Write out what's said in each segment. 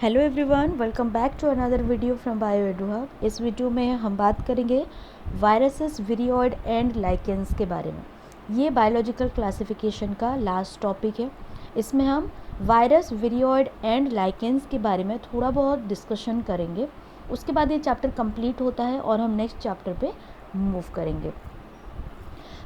Hello everyone, welcome back to another video from bio edu hub. इस video में हम बात करेंगे वायरसेस, विरियोइड एंड लाइकेंस के बारे में। ये बायोलॉजिकल क्लासिफिकेशन का लास्ट टॉपिक है। इसमें हम वायरस, विरियोइड एंड लाइकेंस के बारे में थोड़ा बहुत डिस्कशन करेंगे। उसके बाद ये चैप्टर कंप्लीट होता है और हम नेक्स्ट चैप्टर पे मूव करेंगे।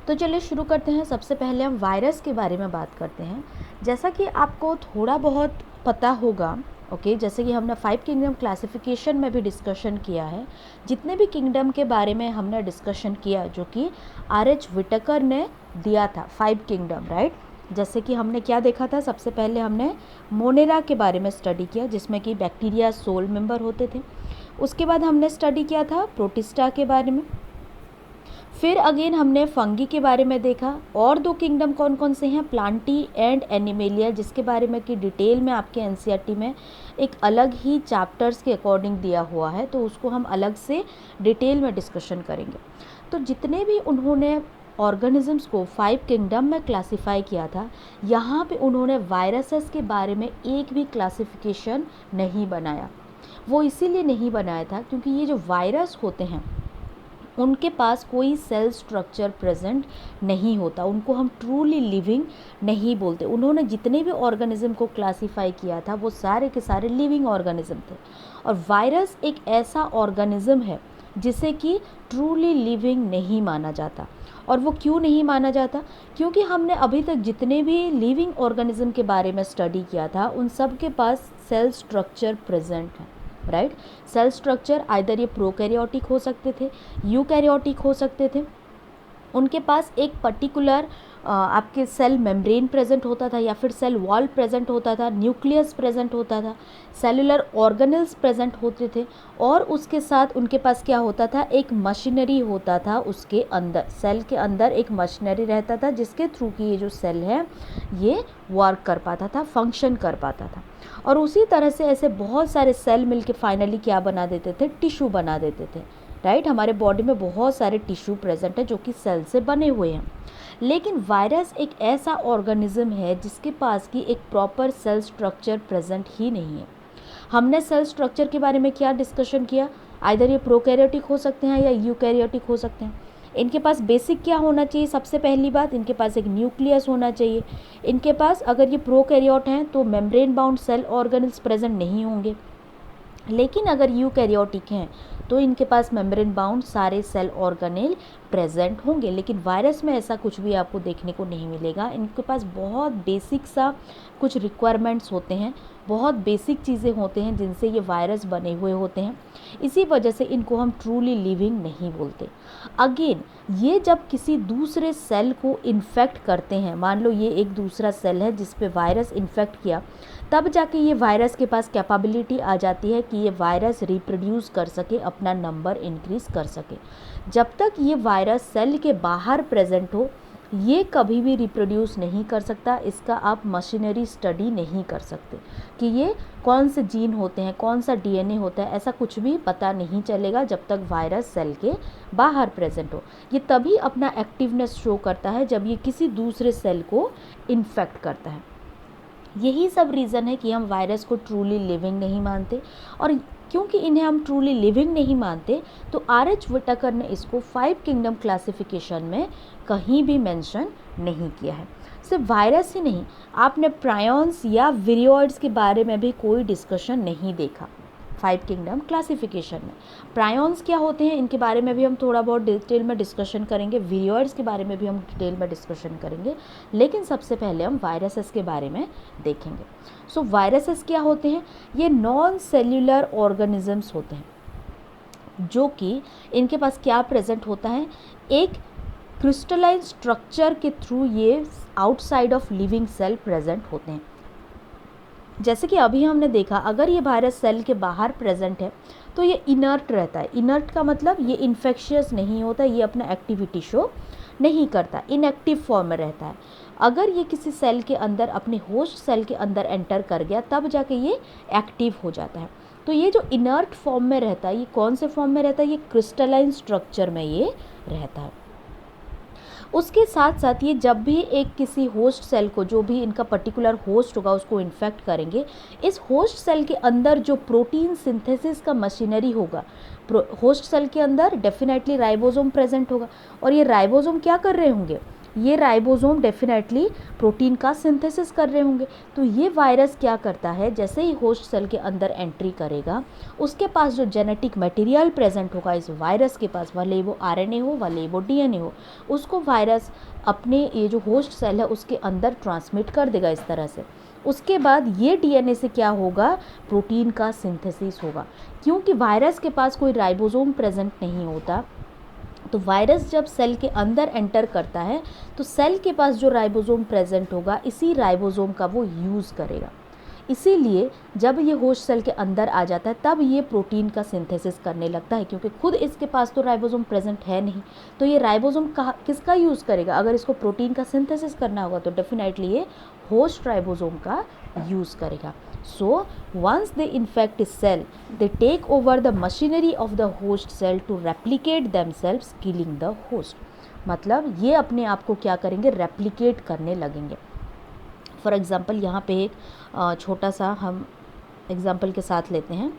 तो चलिए शुरू करते हैं। सबसे पहले हम वायरस के बारे में बात करते हैं। जैसा कि आपको थोड़ा बहुत पता होगा, जैसे कि हमने 5 किंगडम क्लासिफिकेशन में भी डिस्कशन किया है। जितने भी किंगडम के बारे में हमने डिस्कशन किया, जो कि आर.एच. विटेकर ने दिया था, 5 किंगडम, राइट। जैसे कि हमने क्या देखा था, सबसे पहले हमने मोनेरा के बारे में स्टडी किया, जिसमें कि बैक्टीरिया सोल मेंबर होते थे। उसके बाद हमने स्टडी किया था प्रोटिस्टा के बारे में। फिर अगेन हमने फंगी के बारे में देखा। और 2 किंगडम कौन कौन से हैं, प्लांटी एंड एनिमेलिया, जिसके बारे में कि डिटेल में आपके एनसीईआरटी में एक अलग ही चैप्टर्स के अकॉर्डिंग दिया हुआ है, तो उसको हम अलग से डिटेल में डिस्कशन करेंगे। तो जितने भी उन्होंने ऑर्गेनिजम्स को 5 किंगडम में क्लासीफाई किया था, यहाँ पे उन्होंने वायरसेस के बारे में एक भी क्लासिफिकेशन नहीं बनाया। वो इसीलिए नहीं बनाया था क्योंकि ये जो वायरस होते हैं उनके पास कोई सेल स्ट्रक्चर प्रेजेंट नहीं होता, उनको हम ट्रूली लिविंग नहीं बोलते। उन्होंने जितने भी ऑर्गेनिज्म को क्लासिफाई किया था वो सारे के सारे लिविंग ऑर्गेनिज्म थे। और वायरस एक ऐसा ऑर्गेनिज्म है जिसे कि ट्रूली लिविंग नहीं माना जाता। और वो क्यों नहीं माना जाता? क्योंकि हमने अभी तक जितने भी लिविंग ऑर्गेनिज्म के बारे में स्टडी किया था उन सब के पास सेल स्ट्रक्चर प्रेजेंट है, राइट। सेल स्ट्रक्चर आइदर ये प्रोकैरियोटिक हो सकते थे, यूकैरियोटिक हो सकते थे। उनके पास एक पर्टिकुलर आपके सेल मेम्ब्रेन प्रेजेंट होता था, या फिर सेल वॉल प्रेजेंट होता था, न्यूक्लियस प्रेजेंट होता था, सेलुलर ऑर्गेनल्स प्रेजेंट होते थे। और उसके साथ उनके पास क्या होता था, एक मशीनरी होता था। उसके अंदर, सेल के अंदर एक मशीनरी रहता था जिसके थ्रू कि ये जो सेल है ये वर्क कर पाता था, फंक्शन कर पाता था। और उसी तरह से ऐसे बहुत सारे सेल मिलके फाइनली क्या बना देते थे, टिश्यू बना देते थे, राइट। हमारे बॉडी में बहुत सारे टिश्यू प्रेजेंट है जो कि सेल से बने हुए हैं। लेकिन वायरस एक ऐसा ऑर्गेनिज्म है जिसके पास की एक प्रॉपर सेल स्ट्रक्चर प्रेजेंट ही नहीं है। हमने सेल स्ट्रक्चर के बारे में क्या डिस्कशन किया, आइदर ये प्रोकैरियोटिक हो सकते हैं या यूकैरियोटिक हो सकते हैं। इनके पास बेसिक क्या होना चाहिए, सबसे पहली बात इनके पास एक न्यूक्लियस होना चाहिए। इनके पास, अगर ये प्रोकैरियोट हैं तो membrane bound cell organelles present नहीं होंगे। लेकिन अगर यूकैरियोटिक हैं तो इनके पास मेम्ब्रेन बाउंड सारे सेल ऑर्गेनेल प्रेजेंट होंगे। लेकिन वायरस में ऐसा कुछ भी आपको देखने को नहीं मिलेगा। इनके पास बहुत बेसिक सा कुछ रिक्वायरमेंट्स होते हैं, बहुत बेसिक चीज़ें होते हैं जिनसे ये वायरस बने हुए होते हैं। इसी वजह से इनको हम ट्रूली लिविंग नहीं बोलते। अगेन, ये जब किसी दूसरे सेल को इन्फेक्ट करते हैं, मान लो ये एक दूसरा सेल है जिस पे वायरस इन्फेक्ट किया, तब जाके ये वायरस के पास कैपेबिलिटी आ जाती है कि ये वायरस रिप्रोड्यूस कर सके, अपना नंबर इंक्रीज कर सके। जब तक ये वायरस सेल के बाहर प्रेजेंट हो, ये कभी भी रिप्रोड्यूस नहीं कर सकता। इसका आप मशीनरी स्टडी नहीं कर सकते कि ये कौन से जीन होते हैं, कौन सा डीएनए होता है, ऐसा कुछ भी पता नहीं चलेगा जब तक वायरस सेल के बाहर प्रेजेंट हो। ये तभी अपना एक्टिवनेस शो करता है जब ये किसी दूसरे सेल को इन्फेक्ट करता है। यही सब रीज़न है कि हम वायरस को ट्रूली लिविंग नहीं मानते। और क्योंकि इन्हें हम ट्रूली लिविंग नहीं मानते, तो आर.एच. विटेकर ने इसको 5 किंगडम क्लासिफिकेशन में कहीं भी मेंशन नहीं किया है। सिर्फ वायरस ही नहीं, आपने प्रायॉन्स या विरियोइड्स के बारे में भी कोई डिस्कशन नहीं देखा 5 किंगडम क्लासिफिकेशन में। प्रायॉन्स क्या होते हैं, इनके बारे में भी हम थोड़ा बहुत डिटेल में डिस्कशन करेंगे। विरियोइड्स के बारे में भी हम डिटेल में डिस्कशन करेंगे। लेकिन सबसे पहले हम वायरसेस के बारे में देखेंगे। सो वायरसेस क्या होते हैं, ये नॉन सेल्यूलर ऑर्गेनिजम्स होते हैं जो कि इनके पास क्या प्रेजेंट होता है, एक क्रिस्टलाइन स्ट्रक्चर के थ्रू ये outside of living cell present होते हैं। जैसे कि अभी हमने देखा, अगर ये वायरस सेल के बाहर प्रेजेंट है तो ये इनर्ट रहता है। इनर्ट का मतलब ये इन्फेक्शियस नहीं होता, ये अपना एक्टिविटी शो नहीं करता, इनएक्टिव फॉर्म में रहता है। अगर ये किसी सेल के अंदर, अपने होस्ट सेल के अंदर एंटर कर गया, तब जाके ये एक्टिव हो जाता है। तो ये जो इनर्ट फॉर्म में रहता है, ये कौन से फॉर्म में रहता है, ये क्रिस्टलाइन स्ट्रक्चर में ये रहता है। उसके साथ साथ ये जब भी एक किसी होस्ट सेल को, जो भी इनका पर्टिकुलर होस्ट होगा, उसको इन्फेक्ट करेंगे, इस होस्ट सेल के अंदर जो प्रोटीन सिंथेसिस का मशीनरी होगा, होस्ट सेल के अंदर डेफिनेटली राइबोसोम प्रेजेंट होगा। और ये राइबोसोम क्या कर रहे होंगे, ये राइबोसोम डेफिनेटली प्रोटीन का सिंथेसिस कर रहे होंगे। तो ये वायरस क्या करता है, जैसे ही होस्ट सेल के अंदर एंट्री करेगा, उसके पास जो जेनेटिक मटेरियल प्रेजेंट होगा इस वायरस के पास, भले वो आरएनए हो भले वो डीएनए हो, उसको वायरस अपने ये जो होस्ट सेल है उसके अंदर ट्रांसमिट कर देगा इस तरह से। उसके बाद ये डीएनए से क्या होगा, प्रोटीन का सिंथेसिस होगा। क्योंकि वायरस के पास कोई राइबोसोम प्रेजेंट नहीं होता, तो वायरस जब सेल के अंदर एंटर करता है तो सेल के पास जो राइबोसोम प्रेजेंट होगा, इसी राइबोसोम का वो यूज़ करेगा। इसीलिए जब ये होस्ट सेल के अंदर आ जाता है तब ये प्रोटीन का सिंथेसिस करने लगता है, क्योंकि खुद इसके पास तो राइबोसोम प्रेजेंट है नहीं। तो ये राइबोसोम किसका यूज़ करेगा, अगर इसको प्रोटीन का सिंथेसिस करना होगा तो डेफिनेटली ये होस्ट राइबोसोम का यूज़ करेगा। So once they infect a cell, they take over the machinery of the host cell to replicate themselves, killing the host। मतलब ये अपने आप को क्या करेंगे, रेप्लिकेट करने लगेंगे। फॉर एग्ज़ाम्पल यहाँ पे एक छोटा सा हम एग्ज़ाम्पल के साथ लेते हैं।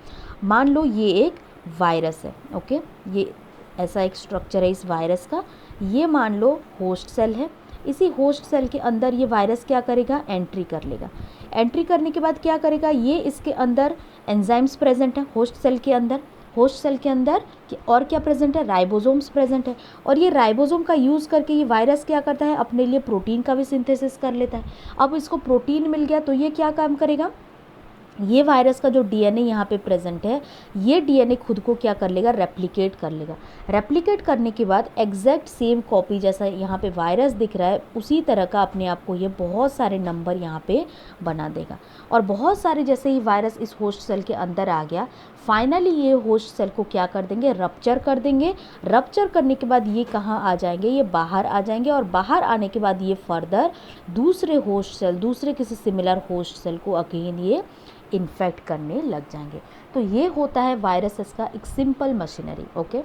मान लो ये एक वायरस है, ओके, ये ऐसा एक स्ट्रक्चर है इस वायरस का। ये मान लो होस्ट सेल है, इसी होस्ट सेल के अंदर ये वायरस क्या करेगा, एंट्री कर लेगा। एंट्री करने के बाद क्या करेगा, ये इसके अंदर एंजाइम्स प्रेजेंट है होस्ट सेल के अंदर। होस्ट सेल के अंदर और क्या प्रेजेंट है, राइबोसोम्स प्रेजेंट है। और ये राइबोसोम का यूज़ करके ये वायरस क्या करता है, अपने लिए प्रोटीन का भी सिंथेसिस कर लेता है। अब इसको प्रोटीन मिल गया तो ये क्या काम करेगा, ये वायरस का जो डीएनए यहाँ पे प्रेजेंट है, ये डीएनए खुद को क्या कर लेगा, रेप्लिकेट कर लेगा। रेप्लिकेट करने के बाद एग्जैक्ट सेम कॉपी, जैसा यहाँ पे वायरस दिख रहा है उसी तरह का अपने आप को ये बहुत सारे नंबर यहाँ पे बना देगा। और बहुत सारे, जैसे ही वायरस इस होस्ट सेल के अंदर आ गया, फाइनली ये होस्ट सेल को क्या कर देंगे, रप्चर कर देंगे। रप्चर करने के बाद ये कहाँ आ जाएंगे, ये बाहर आ जाएंगे। और बाहर आने के बाद ये फर्दर दूसरे होस्ट सेल, दूसरे किसी सिमिलर होस्ट सेल को अगेन ये इन्फेक्ट करने लग जाएंगे। तो ये होता है वायरसेस का एक सिंपल मशीनरी। ओके,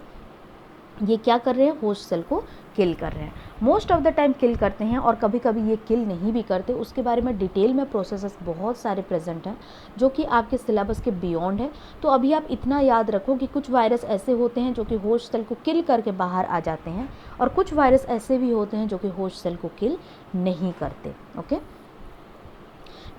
ये क्या कर रहे हैं, होस्ट सेल को किल कर रहे हैं। मोस्ट ऑफ द टाइम किल करते हैं, और कभी कभी ये किल नहीं भी करते। उसके बारे में डिटेल में प्रोसेसेस बहुत सारे प्रेजेंट हैं जो कि आपके सिलेबस के बियॉन्ड है। तो अभी आप इतना याद रखो कि कुछ वायरस ऐसे होते हैं जो कि होस्ट सेल को किल करके बाहर आ जाते हैं, और कुछ वायरस ऐसे भी होते हैं जो कि होस्ट सेल को किल नहीं करते। ओके,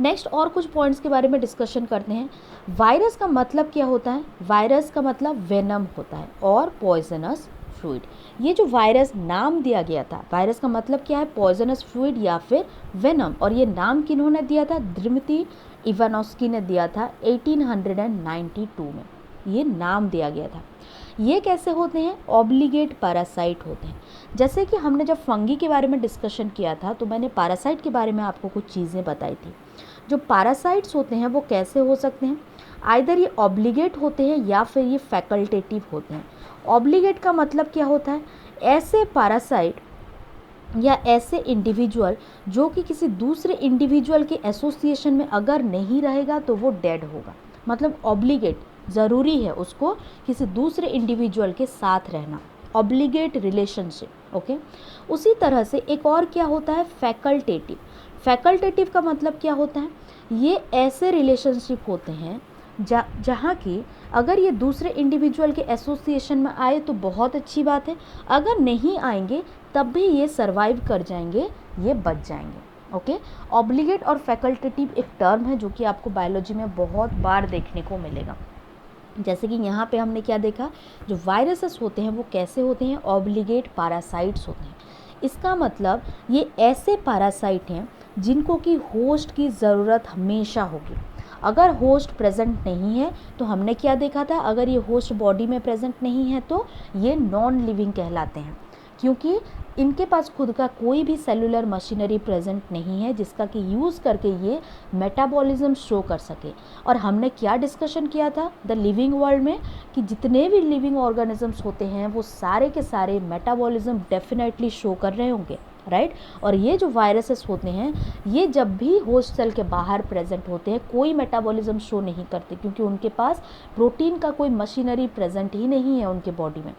नेक्स्ट और कुछ पॉइंट्स के बारे में डिस्कशन करते हैं। वायरस का मतलब क्या होता है, वायरस का मतलब वेनम होता है और पॉइजनस फ्लूइड। ये जो वायरस नाम दिया गया था, वायरस का मतलब क्या है, पॉइजनस फ्लूइड या फिर वेनम। और ये नाम किन्होंने दिया था, दिमित्री इवानोस्की ने दिया था 1892 में, ये नाम दिया गया था। ये कैसे होते हैं, ऑब्लिगेट पैरासाइट होते हैं। जैसे कि हमने जब फंगी के बारे में डिस्कशन किया था तो मैंने पैरासाइट के बारे में आपको कुछ चीज़ें बताई थी। जो पैरासाइट्स होते हैं वो कैसे हो सकते हैं, आइदर ये ऑब्लिगेट होते हैं या फिर ये फैकल्टेटिव होते हैं। ऑब्लिगेट का मतलब क्या होता है, ऐसे पैरासाइट या ऐसे इंडिविजुअल जो कि किसी दूसरे इंडिविजुअल के एसोसिएशन में अगर नहीं रहेगा तो वो डेड होगा। मतलब ऑब्लिगेट, ज़रूरी है उसको किसी दूसरे इंडिविजुअल के साथ रहना, ऑब्लिगेट रिलेशनशिप। ओके, उसी तरह से एक और क्या होता है, फैकल्टेटिव। फैकल्टेटिव का मतलब क्या होता है, ये ऐसे रिलेशनशिप होते हैं जहाँ की अगर ये दूसरे इंडिविजुअल के एसोसिएशन में आए तो बहुत अच्छी बात है, अगर नहीं आएंगे तब भी ये सर्वाइव कर जाएंगे, ये बच जाएंगे। ओके, ऑब्लिगेट और फैकल्टेटिव एक टर्म है जो कि आपको बायोलॉजी में बहुत बार देखने को मिलेगा। जैसे कि यहाँ पे हमने क्या देखा, जो वायरसेस होते हैं वो कैसे होते हैं, ऑब्लिगेट पैरासाइट्स होते हैं। इसका मतलब ये ऐसे पैरासाइट हैं जिनको कि होस्ट की ज़रूरत हमेशा होगी। अगर होस्ट प्रेजेंट नहीं है तो हमने क्या देखा था, अगर ये होस्ट बॉडी में प्रेजेंट नहीं है तो ये नॉन लिविंग कहलाते हैं, क्योंकि इनके पास खुद का कोई भी सेलुलर मशीनरी प्रेजेंट नहीं है जिसका कि यूज़ करके ये मेटाबॉलिज्म शो कर सके। और हमने क्या डिस्कशन किया था द लिविंग वर्ल्ड में, कि जितने भी लिविंग ऑर्गेनिजम्स होते हैं वो सारे के सारे मेटाबॉलिज्म डेफिनेटली शो कर रहे होंगे, राइट। और ये जो वायरसेस होते हैं ये जब भी होस्ट सेल के बाहर प्रेजेंट होते हैं कोई मेटाबॉलिज्म शो नहीं करते, क्योंकि उनके पास प्रोटीन का कोई मशीनरी प्रेजेंट ही नहीं है उनके बॉडी में।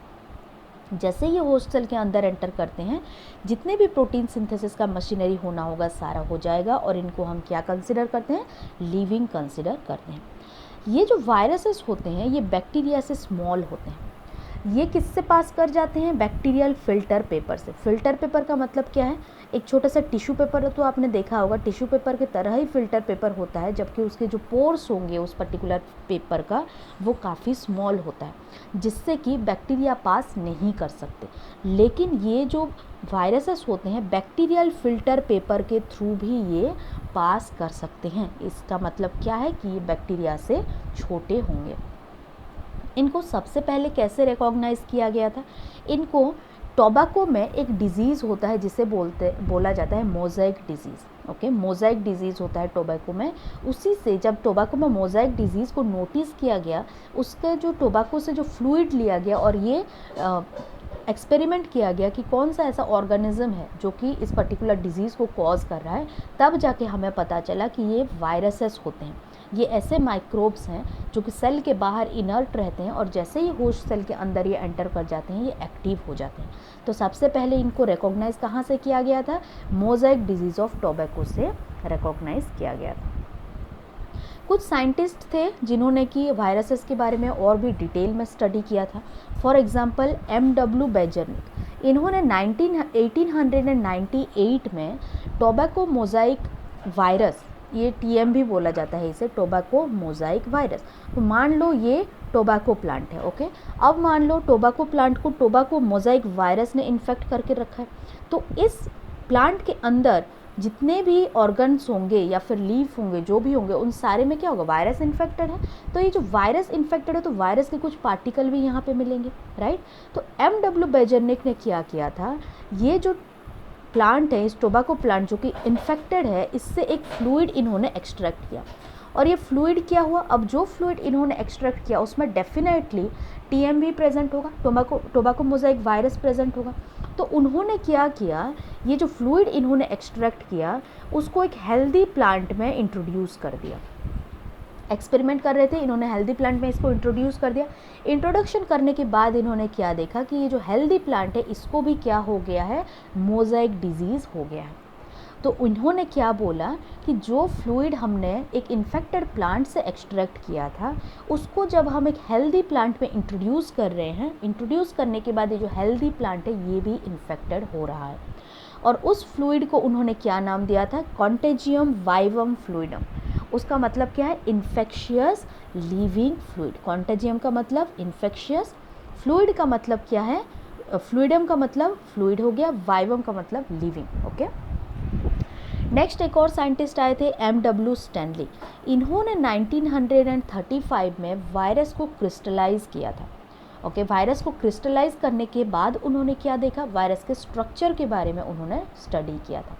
जैसे ये होस्ट सेल के अंदर एंटर करते हैं, जितने भी प्रोटीन सिंथेसिस का मशीनरी होना होगा सारा हो जाएगा, और इनको हम क्या कंसिडर करते हैं, लिविंग कंसिडर करते हैं। ये जो वायरसेस होते हैं ये बैक्टीरिया से स्मॉल होते हैं। ये किससे पास कर जाते हैं, बैक्टीरियल फिल्टर पेपर से। फिल्टर पेपर का मतलब क्या है, एक छोटा सा टिश्यू पेपर तो आपने देखा होगा, टिश्यू पेपर की तरह ही फिल्टर पेपर होता है, जबकि उसके जो पोर्स होंगे उस पर्टिकुलर पेपर का वो काफ़ी स्मॉल होता है, जिससे कि बैक्टीरिया पास नहीं कर सकते। लेकिन ये जो वायरसेस होते हैं बैक्टीरियल फिल्टर पेपर के थ्रू भी ये पास कर सकते हैं। इसका मतलब क्या है कि ये बैक्टीरिया से छोटे होंगे। इनको सबसे पहले कैसे रिकॉग्नाइज़ किया गया था, इनको टोबैको में एक डिज़ीज़ होता है जिसे बोला जाता है mosaic disease. Okay, mosaic disease होता है टोबैको में। उसी से जब टोबैको में मोज़ेक डिज़ीज़ को नोटिस किया गया, उसका जो टोबैको से जो फ्लूइड लिया गया और ये एक्सपेरिमेंट किया गया कि कौन सा ऐसा ऑर्गेनिज्म है जो कि इस पर्टिकुलर डिज़ीज़ को कॉज कर रहा है, तब जाके हमें पता चला कि ये वायरसेस होते हैं। ये ऐसे माइक्रोब्स हैं जो कि सेल के बाहर इनर्ट रहते हैं, और जैसे ही होस्ट सेल के अंदर ये एंटर कर जाते हैं ये एक्टिव हो जाते हैं। तो सबसे पहले इनको रिकॉग्नाइज़ कहाँ से किया गया था, मोज़ेक डिजीज़ ऑफ टोबैको से रिकॉग्नाइज़ किया गया था। कुछ साइंटिस्ट थे जिन्होंने कि वायरसेस के बारे में और भी डिटेल में स्टडी किया था। For example M.W. बेजर्निक, इन्होंने 1898 में टोबैको मोज़ाइक वायरस, ये TM भी बोला जाता है इसे, टोबैको मोज़ाइक वायरस। तो मान लो ये टोबैको प्लांट है, ओके। अब मान लो टोबैको प्लांट को टोबैको मोज़ाइक वायरस ने इन्फेक्ट करके रखा है, तो इस प्लांट के अंदर जितने भी ऑर्गन्स होंगे या फिर लीफ होंगे, जो भी होंगे, उन सारे में क्या होगा, वायरस इन्फेक्टेड है। तो ये जो वायरस इन्फेक्टेड है तो वायरस के कुछ पार्टिकल भी यहाँ पे मिलेंगे, राइट। तो M.W. बेजर्निक ने क्या किया था, ये जो प्लांट है, इस टोबैको प्लांट जो कि इन्फेक्टेड है, इससे एक फ्लूइड इन्होंने एक्सट्रैक्ट किया। और ये फ्लूइड क्या हुआ, अब जो फ्लूइड इन्होंने एक्सट्रैक्ट किया उसमें डेफिनेटली TM भी प्रेजेंट होगा, टोबैको मोज़ाइक वायरस प्रेजेंट होगा। तो उन्होंने क्या किया, ये जो फ्लूइड इन्होंने एक्सट्रैक्ट किया उसको एक हेल्दी प्लांट में इंट्रोड्यूस कर दिया। एक्सपेरिमेंट कर रहे थे, इन्होंने हेल्दी प्लांट में इसको इंट्रोड्यूस कर दिया। इंट्रोडक्शन करने के बाद इन्होंने क्या देखा कि ये जो हेल्दी प्लांट है इसको भी क्या हो गया है, मोज़ेक डिजीज़ हो गया है। तो उन्होंने क्या बोला कि जो फ्लूइड हमने एक इन्फेक्टेड प्लांट से एक्सट्रैक्ट किया था उसको जब हम एक हेल्दी प्लांट में इंट्रोड्यूस कर रहे हैं, इंट्रोड्यूस करने के बाद ये जो हेल्दी प्लांट है ये भी इन्फेक्टेड हो रहा है। और उस फ्लूइड को उन्होंने क्या नाम दिया था, कॉन्टेजियम वाइवम फ्लूइडम। उसका मतलब क्या है, इन्फेक्शियस लिविंग फ्लूइड। कॉन्टेजियम का मतलब इन्फेक्शियस, फ्लूइड का मतलब क्या है, फ्लूइडम का मतलब फ्लूइड हो गया, वाइवम का मतलब लिविंग, ओके। नेक्स्ट एक और साइंटिस्ट आए थे, M.W. स्टैनली। इन्होंने 1935 में वायरस को क्रिस्टलाइज किया था, ओके। वायरस को क्रिस्टलाइज करने के बाद उन्होंने क्या देखा, वायरस के स्ट्रक्चर के बारे में उन्होंने स्टडी किया था।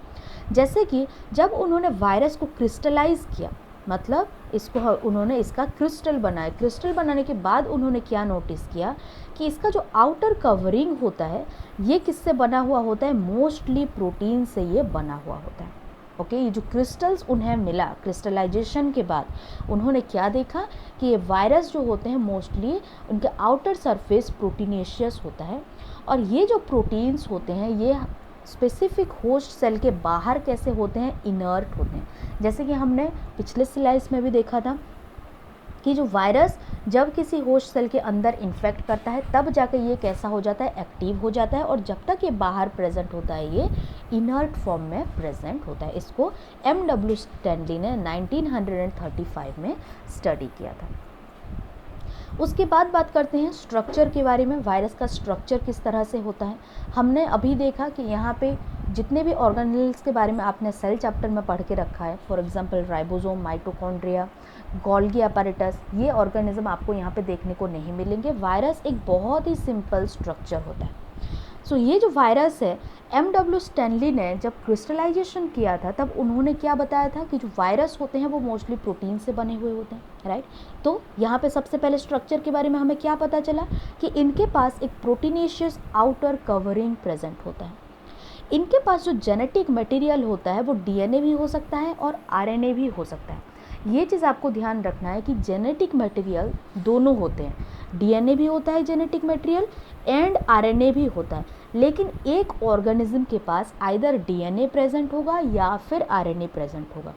जैसे कि जब उन्होंने वायरस को क्रिस्टलाइज किया, मतलब इसको उन्होंने इसका क्रिस्टल बनाया, क्रिस्टल बनाने के बाद उन्होंने क्या नोटिस किया कि इसका जो आउटर कवरिंग होता है ये किससे बना हुआ होता है, मोस्टली प्रोटीन से ये बना हुआ होता है, ओके। ये जो क्रिस्टल्स उन्हें मिला क्रिस्टलाइजेशन के बाद, उन्होंने क्या देखा कि ये वायरस जो होते हैं मोस्टली उनके आउटर सरफेस प्रोटीनेशियस होता है, और ये जो प्रोटीन्स होते हैं ये स्पेसिफिक होस्ट सेल के बाहर कैसे होते हैं, इनर्ट होते हैं। जैसे कि हमने पिछले स्लाइड्स में भी देखा था कि जो वायरस जब किसी होस्ट सेल के अंदर इन्फेक्ट करता है तब जाके ये कैसा हो जाता है, एक्टिव हो जाता है, और जब तक ये बाहर प्रेजेंट होता है ये इनर्ट फॉर्म में प्रेजेंट होता है। इसको M.W. स्टैनली ने 1935 में स्टडी किया था। उसके बाद बात करते हैं स्ट्रक्चर के बारे में, वायरस का स्ट्रक्चर किस तरह से होता है। हमने अभी देखा कि यहाँ पे जितने भी ऑर्गेनेल्स के बारे में आपने सेल चैप्टर में पढ़ के रखा है, for example ribosome, mitochondria, Golgi apparatus, ये ऑर्गेनिज्म आपको यहाँ पे देखने को नहीं मिलेंगे। वायरस एक बहुत ही सिंपल स्ट्रक्चर होता है। सो ये जो वायरस है, M.W. स्टैनली ने जब क्रिस्टलाइजेशन किया था तब उन्होंने क्या बताया था कि जो वायरस होते हैं वो मोस्टली प्रोटीन से बने हुए होते हैं, राइट। तो यहाँ पे सबसे पहले स्ट्रक्चर के बारे में हमें क्या पता चला कि इनके पास एक प्रोटीनेशियस आउटर कवरिंग प्रेजेंट होता है। इनके पास जो जेनेटिक मटेरियल होता है वो DNA भी हो सकता है और RNA भी हो सकता है। ये चीज़ आपको ध्यान रखना है कि जेनेटिक मटेरियल दोनों होते हैं, डीएनए भी होता है जेनेटिक मटेरियल एंड आरएनए भी होता है, लेकिन एक ऑर्गेनिज्म के पास आइदर डीएनए प्रेजेंट होगा या फिर आरएनए प्रेजेंट होगा।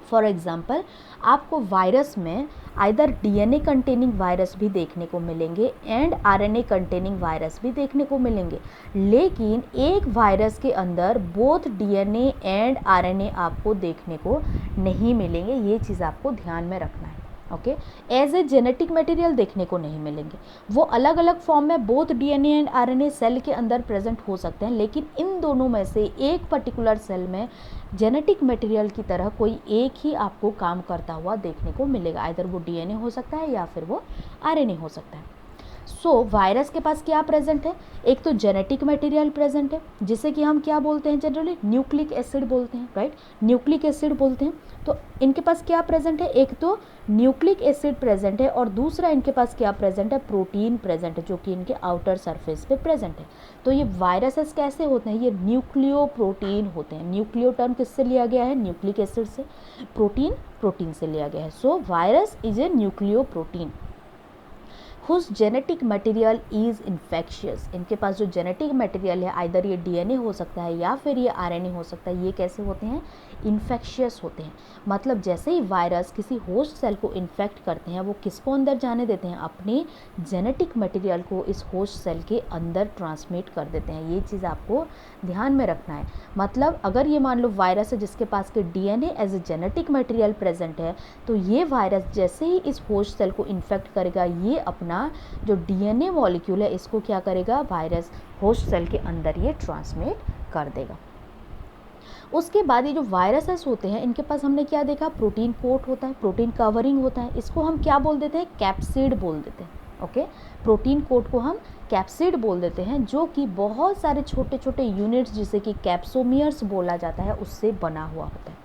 फॉर एग्जाम्पल आपको वायरस में आइदर डीएनए कंटेनिंग वायरस भी देखने को मिलेंगे एंड आरएनए कंटेनिंग वायरस भी देखने को मिलेंगे, लेकिन एक वायरस के अंदर बोथ डीएनए एंड आरएनए आपको देखने को नहीं मिलेंगे। ये चीज़ आपको ध्यान में रखना है। Okay, as a genetic material देखने को नहीं मिलेंगे, वो अलग अलग फॉर्म में both DNA and RNA cell के अंदर प्रेजेंट हो सकते हैं, लेकिन इन दोनों में से एक पर्टिकुलर सेल में जेनेटिक मटेरियल की तरह कोई एक ही आपको काम करता हुआ देखने को मिलेगा, आइदर वो डीएनए हो सकता है या फिर वो आरएनए हो सकता है। सो वायरस के पास क्या प्रेजेंट है, एक तो जेनेटिक मटेरियल प्रेजेंट है जिसे कि हम क्या बोलते हैं, जनरली न्यूक्लिक एसिड बोलते हैं, राइट, न्यूक्लिक एसिड बोलते हैं। तो इनके पास क्या प्रेजेंट है, एक तो न्यूक्लिक एसिड प्रेजेंट है और दूसरा इनके पास क्या प्रेजेंट है, प्रोटीन प्रेजेंट है जो कि इनके आउटर सरफेस पे प्रेजेंट है। तो ये वायरसेस कैसे होते हैं, ये न्यूक्लियो प्रोटीन होते हैं। न्यूक्लियो टर्म किससे लिया गया है, न्यूक्लिक एसिड से, प्रोटीन से लिया गया है। सो virus is a nucleo protein whose genetic material is infectious। इनके पास जो जेनेटिक मटेरियल है आइदर ये डीएनए हो सकता है या फिर ये आरएनए हो सकता है, ये कैसे होते हैं, इन्फेक्शियस होते हैं। मतलब जैसे ही वायरस किसी होस्ट सेल को इन्फेक्ट करते हैं, वो किसको अंदर जाने देते हैं, अपने जेनेटिक मटेरियल को इस होस्ट सेल के अंदर ट्रांसमिट कर देते हैं। ये चीज़ आपको ध्यान में रखना है। मतलब अगर ये मान लो वायरस है जिसके पास के DNA as a genetic material present है, तो ये वायरस जैसे ही इस होस्ट सेल को इन्फेक्ट करेगा, ये अपना जो डीएनए मॉलिक्यूल है इसको क्या करेगा, वायरस होस्ट सेल के अंदर ये ट्रांसमिट कर देगा। उसके बाद ये जो वायरसेस होते हैं इनके पास हमने क्या देखा, प्रोटीन कोट होता है, प्रोटीन कवरिंग होता है, इसको हम क्या बोल देते हैं, कैप्सिड बोल देते हैं। ओके, प्रोटीन कोट को हम कैप्सिड बोल देते हैं, जो कि बहुत सारे छोटे छोटे यूनिट्स जिसे कि कैप्सोमियर्स बोला जाता है उससे बना हुआ होता है।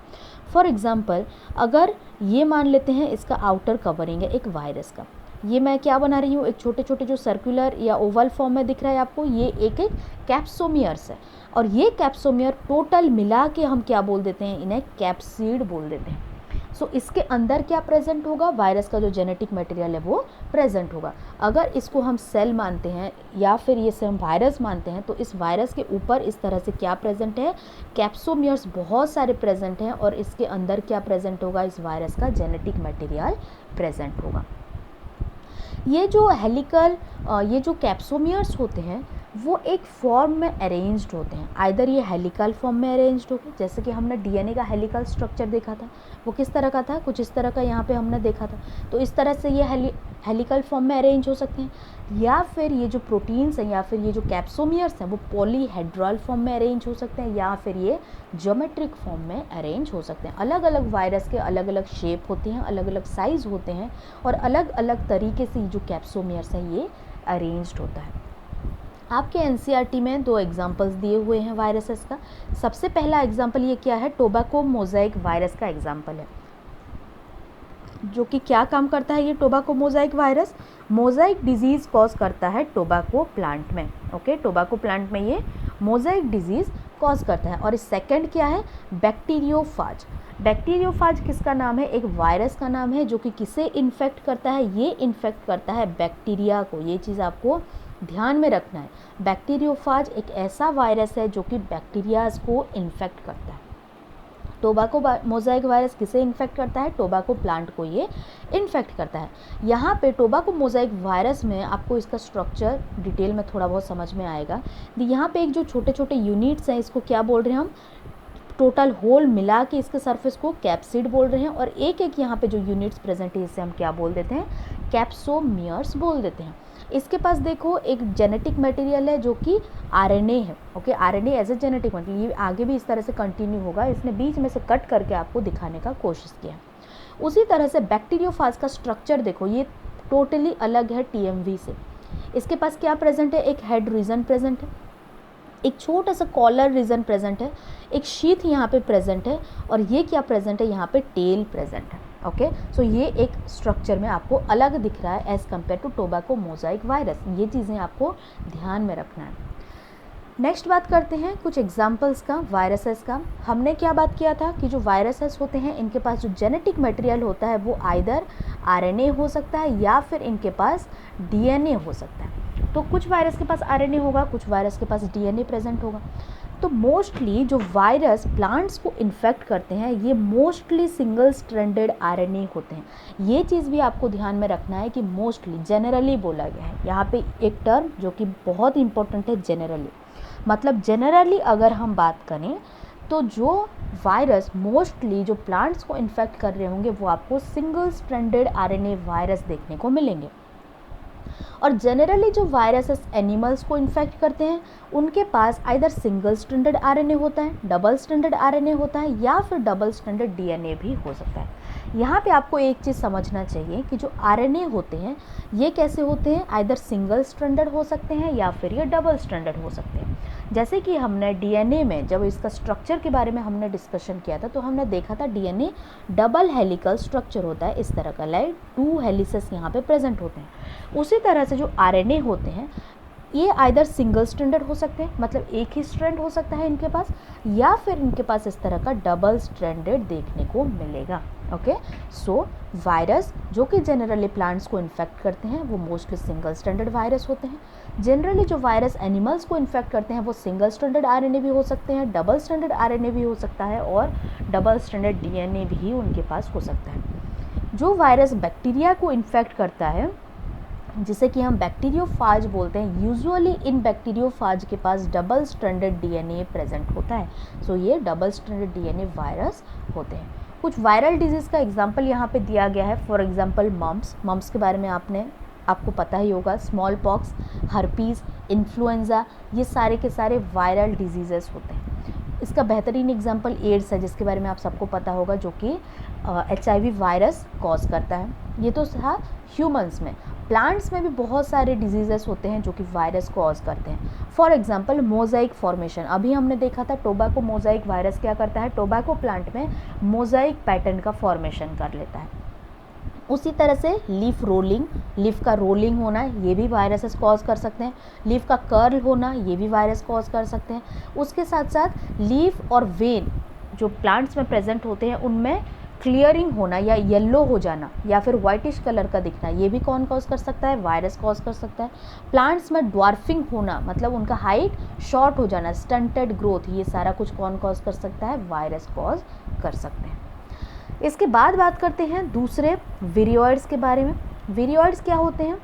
फॉर एग्जाम्पल अगर ये मान लेते हैं इसका आउटर कवरिंग है एक वायरस का, ये मैं क्या बना रही हूँ, एक छोटे छोटे जो सर्कुलर या ओवल फॉर्म में दिख रहा है आपको, ये एक एक कैप्सोमियर्स है, और ये कैप्सोमियर टोटल मिला के हम क्या बोल देते हैं, इन्हें कैप्सिड बोल देते हैं। सो इसके अंदर क्या प्रेजेंट होगा, वायरस का जो जेनेटिक मटेरियल है वो प्रेजेंट होगा। अगर इसको हम सेल मानते हैं या फिर ये से हम वायरस मानते हैं, तो इस वायरस के ऊपर इस तरह से क्या प्रेजेंट है, कैप्सोमियर्स बहुत सारे प्रेजेंट हैं, और इसके अंदर क्या प्रेजेंट होगा, इस वायरस का जेनेटिक मटेरियल प्रेजेंट होगा। ये जो हेलिकल ये जो कैप्सोमियर्स होते हैं वो एक फॉर्म में अरेंज्ड होते हैं, आइदर ये हेलिकल फॉर्म में अरेंज्ड होंगे, जैसे कि हमने डीएनए का हेलिकल स्ट्रक्चर देखा था, वो किस तरह का था, कुछ इस तरह का यहाँ पे हमने देखा था। तो इस तरह से ये हेलिकल फॉर्म में अरेंज हो सकते हैं, या फिर ये जो प्रोटीन्स हैं या फिर ये जो कैप्सोमियर्स हैं वो पॉलीहेड्रल फॉर्म में अरेंज हो सकते हैं, या फिर ये ज्योमेट्रिक फॉर्म में अरेंज हो सकते हैं। अलग अलग वायरस के अलग अलग शेप होते हैं, अलग अलग साइज़ होते हैं, और अलग अलग तरीके से जो कैप्सोमियर्स हैं ये अरेंज्ड होता है। आपके एनसीईआरटी में 2 एग्जाम्पल्स दिए हुए हैं वायरसेस का। सबसे पहला एग्जाम्पल ये क्या है, टोबैको मोज़ेक वायरस का एग्जाम्पल है, जो कि क्या काम करता है, ये tobacco mosaic virus mosaic disease cause करता है टोबैको प्लांट में। ओके, टोबैको प्लांट में ये मोज़ेक डिजीज़ कॉज करता है। और सेकंड क्या है, बैक्टीरियोफाज। बैक्टीरियोफाज किसका नाम है, एक वायरस का नाम है, जो कि किसे इन्फेक्ट करता है, ये इन्फेक्ट करता है बैक्टीरिया को। ये चीज़ आपको ध्यान में रखना है। बैक्टीरियोफाज एक ऐसा वायरस है जो कि बैक्टीरियाज को इन्फेक्ट करता है। टोबैको मोज़ेक वायरस किसे इन्फेक्ट करता है, टोबैको प्लांट को ये इन्फेक्ट करता है। यहाँ पे टोबैको मोज़ेक वायरस में आपको इसका स्ट्रक्चर डिटेल में थोड़ा बहुत समझ में आएगा। यहाँ पे एक जो छोटे छोटे यूनिट्स हैं इसको क्या बोल रहे हैं हम, टोटल होल मिला के इसके सरफेस को कैप्सिड बोल रहे हैं, और एक एक यहाँ पे जो यूनिट्स प्रेजेंट है इसे हम क्या बोल देते हैं, कैप्सोमियर्स बोल देते हैं। इसके पास देखो एक जेनेटिक मटेरियल है जो कि आरएनए है। Okay, RNA as a genetic material, ये आगे भी इस तरह से कंटिन्यू होगा, इसने बीच में से कट करके आपको दिखाने का कोशिश किया। उसी तरह से बैक्टीरियोफाज का स्ट्रक्चर देखो, ये टोटली अलग है टीएमवी से। इसके पास क्या प्रेजेंट है, एक हेड रीजन प्रेजेंट है, एक छोटा सा कॉलर रीजन प्रेजेंट है, एक शीथ यहाँ पे प्रेजेंट है, और ये क्या प्रेजेंट है, यहाँ पे टेल प्रेजेंट है। ओके, सो ये एक स्ट्रक्चर में आपको अलग दिख रहा है as compare to tobacco mosaic virus. ये चीज़ें आपको ध्यान में रखना है। नेक्स्ट बात करते हैं कुछ एग्जाम्पल्स का वायरसेस का। हमने क्या बात किया था कि जो वायरसेस होते हैं इनके पास जो जेनेटिक मटेरियल होता है वो आइदर आरएनए हो सकता है या फिर इनके पास डीएनए हो सकता है। तो कुछ वायरस के पास आरएनए होगा, कुछ वायरस के पास डीएनए प्रेजेंट होगा। तो मोस्टली जो वायरस प्लांट्स को इन्फेक्ट करते हैं ये मोस्टली सिंगल स्ट्रैंडेड आरएनए होते हैं। ये चीज़ भी आपको ध्यान में रखना है कि मोस्टली जनरली बोला गया है। यहाँ पे एक टर्म जो कि बहुत इंपॉर्टेंट है, जनरली। मतलब जनरली अगर हम बात करें तो जो वायरस मोस्टली जो प्लांट्स को इन्फेक्ट कर रहे होंगे वो आपको सिंगल स्ट्रैंडेड आरएनए वायरस देखने को मिलेंगे। और जनरली जो वायरसेस एनिमल्स को इन्फेक्ट करते हैं उनके पास आइदर सिंगल स्ट्रैंडेड आरएनए होता है, डबल स्ट्रैंडेड आरएनए होता है या फिर डबल स्ट्रैंडेड डीएनए भी हो सकता है। यहाँ पे आपको एक चीज़ समझना चाहिए कि जो आरएनए होते हैं ये कैसे होते हैं, आइदर सिंगल स्ट्रैंडेड हो सकते हैं या फिर ये डबल स्ट्रैंडेड हो सकते हैं। जैसे कि हमने डीएनए में जब इसका स्ट्रक्चर के बारे में हमने डिस्कशन किया था तो हमने देखा था डीएनए डबल हेलिकल स्ट्रक्चर होता है इस तरह का, लाइक 2 हेलिसेस यहाँ पे प्रेजेंट होते हैं। उसी तरह से जो आरएनए होते हैं ये आइदर सिंगल स्ट्रैंडेड हो सकते हैं, मतलब एक ही स्ट्रैंड हो सकता है इनके पास, या फिर इनके पास इस तरह का डबल स्ट्रैंडेड देखने को मिलेगा। ओके, सो वायरस जो कि जनरली प्लांट्स को इन्फेक्ट करते हैं वो मोस्टली सिंगल स्ट्रैंडेड वायरस होते हैं। जनरली जो वायरस एनिमल्स को इन्फेक्ट करते हैं वो सिंगल स्ट्रैंडेड आरएनए भी हो सकते हैं, डबल स्ट्रैंडेड आरएनए भी हो सकता है और डबल स्ट्रैंडेड डीएनए भी उनके पास हो सकता है। जो वायरस बैक्टीरिया को इन्फेक्ट करता है जिसे कि हम बैक्टीरियोफाज बोलते हैं, यूजुअली इन बैक्टीरियोफाज के पास डबल स्ट्रैंडेड डीएनए प्रेजेंट होता है। सो ये डबल स्ट्रैंडेड डीएनए वायरस होते हैं। कुछ वायरल डिजीज़ का एग्जांपल यहाँ पे दिया गया है। फॉर एग्जांपल मम्प्स के बारे में आपको पता ही होगा। स्मॉल पॉक्स, हर्पीज़, इन्फ्लुएंजा, ये सारे के सारे वायरल डिजीज़ेस होते हैं। इसका बेहतरीन एग्जांपल एड्स है जिसके बारे में आप सबको पता होगा, जो कि HIV वायरस कॉज करता है। ये तो था ह्यूमंस में। प्लांट्स में भी बहुत सारे डिजीजेस होते हैं जो कि वायरस कॉज करते हैं। फॉर एग्जांपल मोज़ाइक फॉर्मेशन, अभी हमने देखा था टोबैको मोज़ाइक वायरस क्या करता है, टोबैको प्लांट में मोज़ाइक पैटर्न का फॉर्मेशन कर लेता है। उसी तरह से लीफ का रोलिंग होना ये भी वायरसेस कॉज कर सकते हैं। लीफ का कर्ल होना ये भी वायरस कॉज कर सकते हैं। उसके साथ साथ लीफ और वेन जो प्लांट्स में प्रेजेंट होते हैं उनमें क्लियरिंग होना या येलो हो जाना या फिर वाइटिश कलर का दिखना ये भी कौन कॉज कर सकता है, वायरस कॉज कर सकता है। प्लांट्स में ड्वार्फिंग होना मतलब उनका हाइट शॉर्ट हो जाना, स्टंटेड ग्रोथ, ये सारा कुछ कौन कॉज कर सकता है, वायरस कॉज कर सकते हैं। इसके बाद बात करते हैं दूसरे विरियोइड्स के बारे में। विरियोइड्स क्या होते हैं,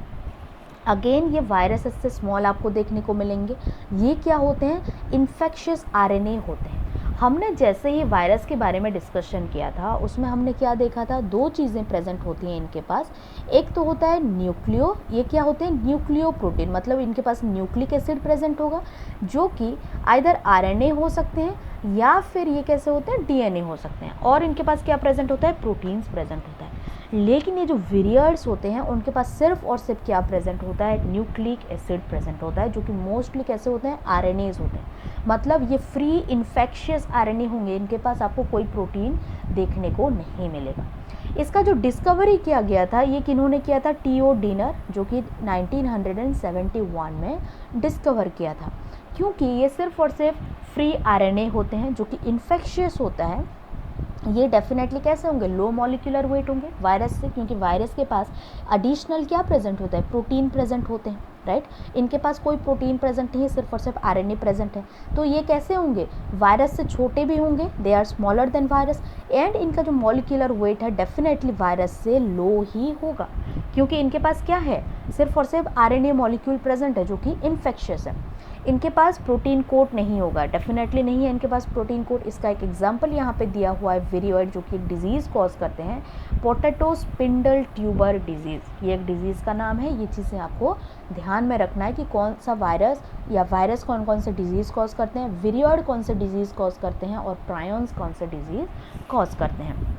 अगेन ये वायरस से स्मॉल आपको देखने को मिलेंगे। ये क्या होते हैं, इन्फेक्शियस आरएनए होते हैं। हमने जैसे ही वायरस के बारे में डिस्कशन किया था उसमें हमने क्या देखा था, 2 चीज़ें प्रेजेंट होती हैं इनके पास। एक तो होता है न्यूक्लियो, ये क्या होते हैं, न्यूक्लियो प्रोटीन, मतलब इनके पास न्यूक्लिक एसिड प्रेजेंट होगा जो कि आइदर आरएनए हो सकते हैं या फिर ये कैसे होते हैं, डीएनए हो सकते हैं। और इनके पास क्या प्रेजेंट होता है, प्रोटीन्स प्रेजेंट होता है। लेकिन ये जो विरियर्ड्स होते हैं उनके पास सिर्फ और सिर्फ क्या प्रेजेंट होता है, न्यूक्लिक एसिड प्रेजेंट होता है, जो कि मोस्टली कैसे होते हैं, आरएनएज होते हैं। मतलब ये फ्री इन्फेक्शियस आरएनए होंगे, इनके पास आपको कोई प्रोटीन देखने को नहीं मिलेगा। इसका जो डिस्कवरी किया गया था ये किन्होंने किया था, टीओ डीनर, जो कि 1971 में डिस्कवर किया था। क्योंकि ये सिर्फ और सिर्फ फ्री आरएनए होते हैं जो कि इन्फेक्शियस होता है। ये डेफिनेटली कैसे होंगे, लो मॉलिक्यूलर वेट होंगे वायरस से, क्योंकि वायरस के पास एडिशनल क्या प्रेजेंट होता है, प्रोटीन प्रेजेंट होते हैं, राइट। इनके पास कोई प्रोटीन प्रेजेंट नहीं है, सिर्फ और सिर्फ आरएनए प्रेजेंट है। तो ये कैसे होंगे, वायरस से छोटे भी होंगे, they are smaller than virus, and इनका जो मॉलिक्यूलर वेट है डेफिनेटली वायरस से लो ही होगा, क्योंकि इनके पास क्या है, सिर्फ और सिर्फ आरएनए मॉलिक्यूल प्रेजेंट है जो कि इन्फेक्शियस है। इनके पास प्रोटीन कोट नहीं होगा, डेफिनेटली नहीं है इनके पास प्रोटीन कोट। इसका एक एग्जांपल यहाँ पे दिया हुआ है, विरियोइड, जो कि एक डिजीज़ कॉज करते हैं, पोटैटो स्पिंडल ट्यूबर डिजीज़। ये एक डिजीज़ का नाम है। ये चीज़ें आपको ध्यान में रखना है कि कौन सा वायरस या वायरस कौन कौन से डिजीज़ कॉज करते हैं, विरियोइड कौन से डिजीज़ कॉज करते हैं और प्रायॉन्स कौन से डिजीज़ कॉज करते हैं।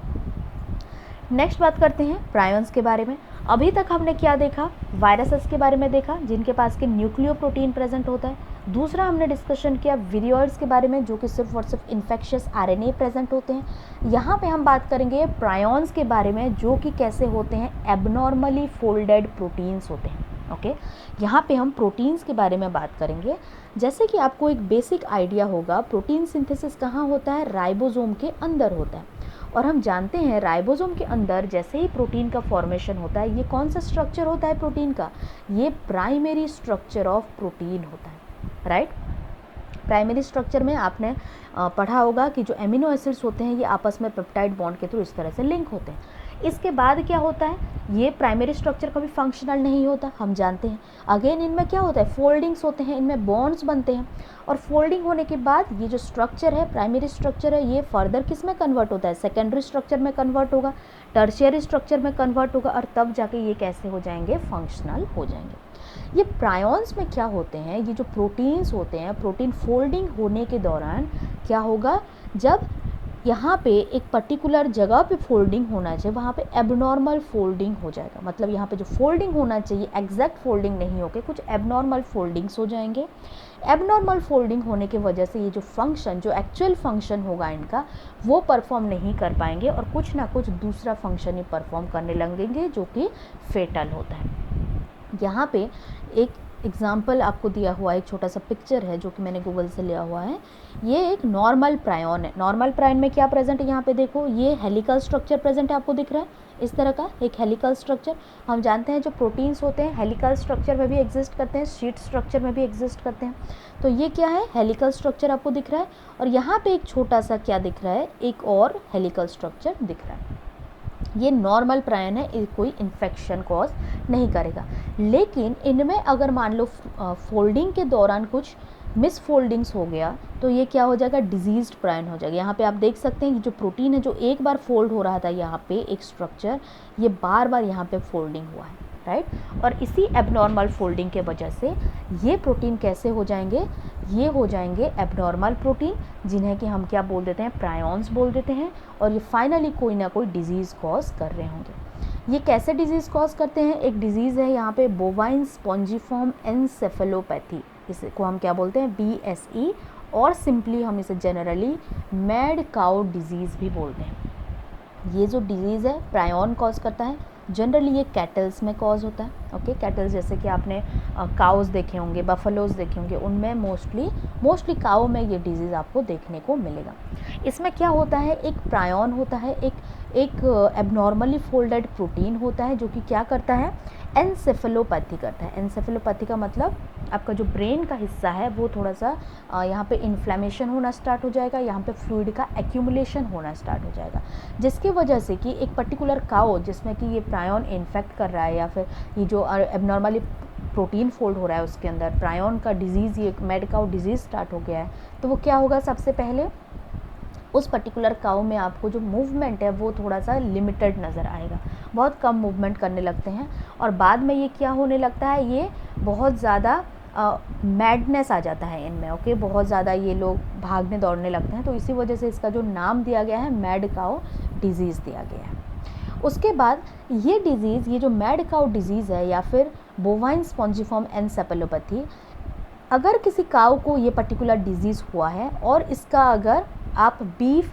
नेक्स्ट बात करते हैं प्रायॉन्स के बारे में। अभी तक हमने क्या देखा, वायरसेस के बारे में देखा जिनके पास के न्यूक्लियोप्रोटीन प्रेजेंट होता है। दूसरा हमने डिस्कशन किया विरियोइड्स के बारे में जो कि सिर्फ और सिर्फ इन्फेक्शियस आरएनए प्रेजेंट होते हैं। यहाँ पे हम बात करेंगे प्रायॉन्स के बारे में जो कि कैसे होते हैं, एबनॉर्मली फोल्डेड प्रोटीन्स होते हैं। ओके यहाँ पे हम प्रोटीन्स के बारे में बात करेंगे। जैसे कि आपको एक बेसिक आइडिया होगा, प्रोटीन सिंथेसिस कहाँ होता है, राइबोसोम के अंदर होता है। और हम जानते हैं राइबोसोम के अंदर जैसे ही प्रोटीन का फॉर्मेशन होता है, ये कौन सा स्ट्रक्चर होता है प्रोटीन का, ये प्राइमरी स्ट्रक्चर ऑफ प्रोटीन होता है, राइट। प्राइमरी स्ट्रक्चर में आपने पढ़ा होगा कि जो एमिनो एसिड्स होते हैं ये आपस में पेप्टाइड बॉन्ड के थ्रू इस तरह से लिंक होते हैं। इसके बाद क्या होता है, ये प्राइमरी स्ट्रक्चर कभी फंक्शनल नहीं होता, हम जानते हैं। अगेन इनमें क्या होता है, फोल्डिंग्स होते हैं, इनमें बॉन्ड्स बनते हैं, और फोल्डिंग होने के बाद ये जो स्ट्रक्चर है, प्राइमरी स्ट्रक्चर है, ये फर्दर किस में कन्वर्ट होता है, सेकेंडरी स्ट्रक्चर में कन्वर्ट होगा, टर्शियरी स्ट्रक्चर में कन्वर्ट होगा, और तब जाके ये कैसे हो जाएंगे, फंक्शनल हो जाएंगे। ये प्रायॉन्स में क्या होते हैं, ये जो प्रोटीन्स होते हैं, प्रोटीन फोल्डिंग होने के दौरान क्या होगा, जब यहाँ पे एक पर्टिकुलर जगह पे फोल्डिंग होना चाहिए, वहाँ पे एबनॉर्मल फोल्डिंग हो जाएगा। मतलब यहाँ पे जो फोल्डिंग होना चाहिए एग्जैक्ट फोल्डिंग नहीं होकर कुछ एबनॉर्मल फोल्डिंग्स हो जाएंगे। एबनॉर्मल फोल्डिंग होने की वजह से ये जो फंक्शन, जो एक्चुअल फंक्शन होगा इनका, वो परफॉर्म नहीं कर पाएंगे और कुछ ना कुछ दूसरा फंक्शन ही परफॉर्म करने लगेंगे, जो कि फेटल होता है। यहाँ पे एक एग्जाम्पल आपको दिया हुआ है, एक छोटा सा पिक्चर है जो कि मैंने गूगल से लिया हुआ है। ये एक नॉर्मल प्रायॉन है। नॉर्मल प्रायॉन में क्या प्रेजेंट है, यहाँ पे देखो, ये हेलिकल स्ट्रक्चर प्रेजेंट है, आपको दिख रहा है इस तरह का एक हेलिकल स्ट्रक्चर। हम जानते हैं जो प्रोटीन्स होते हैं हेलिकल स्ट्रक्चर में भी एग्जिस्ट करते हैं, शीट स्ट्रक्चर में भी एग्जिस्ट करते हैं। तो ये क्या है, हेलिकल स्ट्रक्चर आपको दिख रहा है, और यहाँ पे एक छोटा सा क्या दिख रहा है, एक और हेलिकल स्ट्रक्चर दिख रहा है। ये नॉर्मल प्रायन है, ये कोई इन्फेक्शन कॉज नहीं करेगा। लेकिन इनमें अगर मान लो फोल्डिंग के दौरान कुछ मिस फोल्डिंग्स हो गया, तो ये क्या हो जाएगा, डिजीज्ड प्रायन हो जाएगा। यहाँ पे आप देख सकते हैं कि जो प्रोटीन है, जो एक बार फोल्ड हो रहा था यहाँ पे एक स्ट्रक्चर, ये बार बार यहाँ पे फोल्डिंग हुआ है, राइट। और इसी एबनॉर्मल फोल्डिंग के वजह से ये प्रोटीन कैसे हो जाएंगे, ये हो जाएंगे एबनॉर्मल प्रोटीन, जिन्हें कि हम क्या बोल देते हैं, प्रायॉन्स बोल देते हैं। और ये फाइनली कोई ना कोई डिजीज़ कॉज कर रहे होंगे। ये कैसे डिजीज़ कॉज करते हैं, एक डिजीज़ है यहाँ पे बोवाइन स्पॉन्जिफॉर्म एनसेफेलोपैथी, इसको हम क्या बोलते हैं, BSE, और सिंपली हम इसे जनरली मैड काउ डिजीज़ भी बोलते हैं। ये जो डिजीज़ है प्रायॉन कॉज करता है, जनरली ये कैटल्स में कॉज होता है। ओके, कैटल्स जैसे कि आपने काउज़ देखे होंगे, बफलोज़ देखे होंगे, उनमें मोस्टली काउ में ये डिजीज़ आपको देखने को मिलेगा। इसमें क्या होता है, एक प्रायॉन होता है, एक एबनॉर्मली फोल्डेड प्रोटीन होता है, जो कि क्या करता है, एनसेफेलोपैथी करता है। एनसेफेलोपैथी का मतलब आपका जो ब्रेन का हिस्सा है वो थोड़ा सा यहाँ पे इन्फ्लेमेशन होना स्टार्ट हो जाएगा, यहाँ पे फ्लूइड का एक्यूमुलेशन होना स्टार्ट हो जाएगा, जिसकी वजह से कि एक पर्टिकुलर काउ जिसमें कि ये प्रायॉन इन्फेक्ट कर रहा है, या फिर ये जो एबनॉर्मली प्रोटीन फोल्ड हो रहा है उसके अंदर प्रायॉन का डिजीज़, ये मैड काउ डिजीज़ स्टार्ट हो गया है, तो वो क्या होगा, सबसे पहले उस पर्टिकुलर काउ में आपको जो मूवमेंट है वो थोड़ा सा लिमिटेड नज़र आएगा, बहुत कम मूवमेंट करने लगते हैं। और बाद में ये क्या होने लगता है, ये बहुत ज़्यादा मैडनेस आ जाता है इनमें। ओके, बहुत ज़्यादा ये लोग भागने दौड़ने लगते हैं, तो इसी वजह से इसका जो नाम दिया गया है मैड काउ डिजीज़ दिया गया है। उसके बाद ये डिज़ीज़, ये जो मैड काउ डिजीज़ है या फिर बोवाइन स्पॉन्जिफॉर्म एनसेफेलोपैथी, अगर किसी काउ को ये पर्टिकुलर डिजीज़ हुआ है और इसका अगर आप बीफ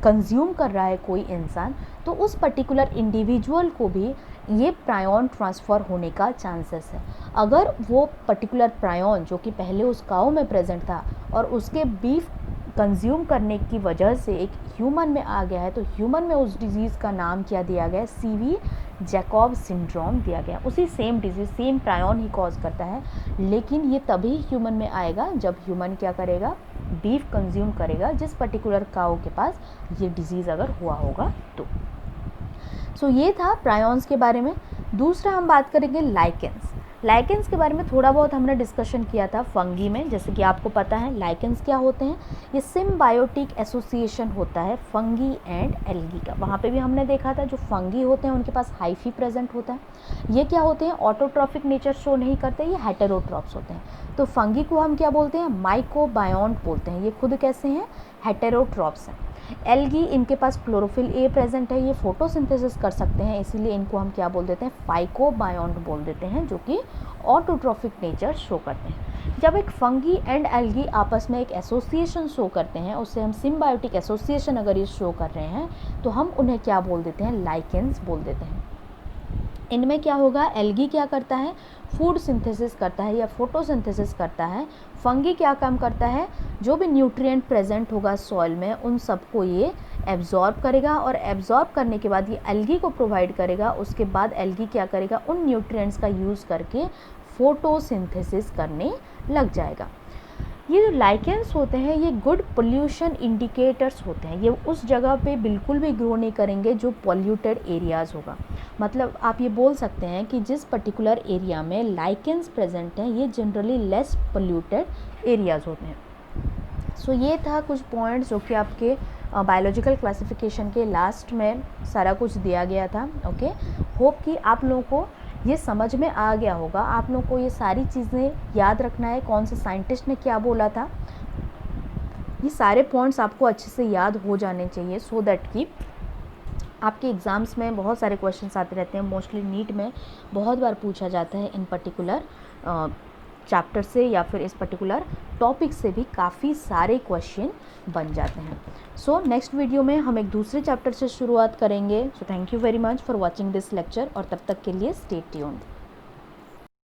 कंज्यूम कर रहा है कोई इंसान, तो उस पर्टिकुलर इंडिविजुअल को भी ये प्रायॉन ट्रांसफ़र होने का चांसेस है। अगर वो पर्टिकुलर प्रायॉन जो कि पहले उस काउ में प्रेजेंट था और उसके बीफ कंज्यूम करने की वजह से एक ह्यूमन में आ गया है, तो ह्यूमन में उस डिज़ीज़ का नाम क्या दिया गया है, CV जैकब सिंड्रोम दिया गया। उसी सेम डिजीज़, सेम प्रायॉन ही कॉज करता है, लेकिन ये तभी ह्यूमन में आएगा जब ह्यूमन क्या करेगा, बीफ कंज्यूम करेगा जिस पर्टिकुलर काउ के पास ये डिज़ीज़ अगर हुआ होगा तो। सो ये था प्रायॉन्स के बारे में। दूसरा हम बात करेंगे लाइकेंस। लाइकेंस के बारे में थोड़ा बहुत हमने डिस्कशन किया था फंगी में। जैसे कि आपको पता है लाइकेंस क्या होते हैं, ये सिम्बायोटिक एसोसिएशन होता है फंगी एंड एल्गी का। वहाँ पे भी हमने देखा था जो फंगी होते हैं उनके पास हाइफी प्रेजेंट होता है। ये क्या होते हैं, ऑटोट्रॉफिक नेचर शो नहीं करते, ये हेटेरोट्रॉप्स होते हैं। तो फंगी को हम क्या बोलते हैं, माइकोबायोन्ट बोलते हैं। ये खुद कैसे हैं, हेटेरोट्रॉप्स हैं। एल्गी, इनके पास क्लोरोफिल ए प्रेजेंट है, ये फोटोसिंथेसिस कर सकते हैं, इसीलिए इनको हम क्या बोल देते हैं, फाइकोबायोन्ट बोल देते हैं, जो कि ऑटोट्रॉफिक नेचर शो करते हैं। जब एक फंगी एंड एल्गी आपस में एक एसोसिएशन शो करते हैं, उससे हम सिम्बायोटिक एसोसिएशन अगर ये शो कर रहे हैं, तो हम उन्हें क्या बोल देते हैं, लाइकेंस बोल देते हैं। इनमें क्या होगा, एल्गी क्या करता है, फूड सिंथेसिस करता है या फोटोसिंथेसिस करता है। फंगी क्या काम करता है, जो भी न्यूट्रिएंट प्रेजेंट होगा सॉइल में उन सबको ये एब्जॉर्ब करेगा और एब्जॉर्ब करने के बाद ये एल्गी को प्रोवाइड करेगा। उसके बाद एल्गी क्या करेगा, उन न्यूट्रिएंट्स का यूज़ करके फोटोसिंथेसिस करने लग जाएगा। ये जो लाइकेंस होते हैं ये गुड पोल्यूशन इंडिकेटर्स होते हैं। ये उस जगह पे बिल्कुल भी ग्रो नहीं करेंगे जो पॉल्यूटेड एरियाज़ होगा। मतलब आप ये बोल सकते हैं कि जिस पर्टिकुलर एरिया में लाइकेंस प्रेजेंट हैं ये जनरली लेस पोल्यूटेड एरियाज़ होते हैं। सो ये था कुछ पॉइंट्स जो कि आपके बायोलॉजिकल क्लासिफिकेशन के लास्ट में सारा कुछ दिया गया था। ओके, होप कि आप लोगों को ये समझ में आ गया होगा। आप लोगों को ये सारी चीज़ें याद रखना है, कौन से साइंटिस्ट ने क्या बोला था। ये सारे पॉइंट्स आपको अच्छे से याद हो जाने चाहिए सो दैट कि आपके एग्ज़ाम्स में बहुत सारे क्वेश्चंस आते रहते हैं। मोस्टली नीट में बहुत बार पूछा जाता है इन पर्टिकुलर चैप्टर से या फिर इस पर्टिकुलर टॉपिक से भी काफ़ी सारे क्वेश्चन बन जाते हैं। सो नेक्स्ट वीडियो में हम एक दूसरे चैप्टर से शुरुआत करेंगे। So thank you very much for watching this lecture और तब तक के लिए स्टे ट्यून्ड।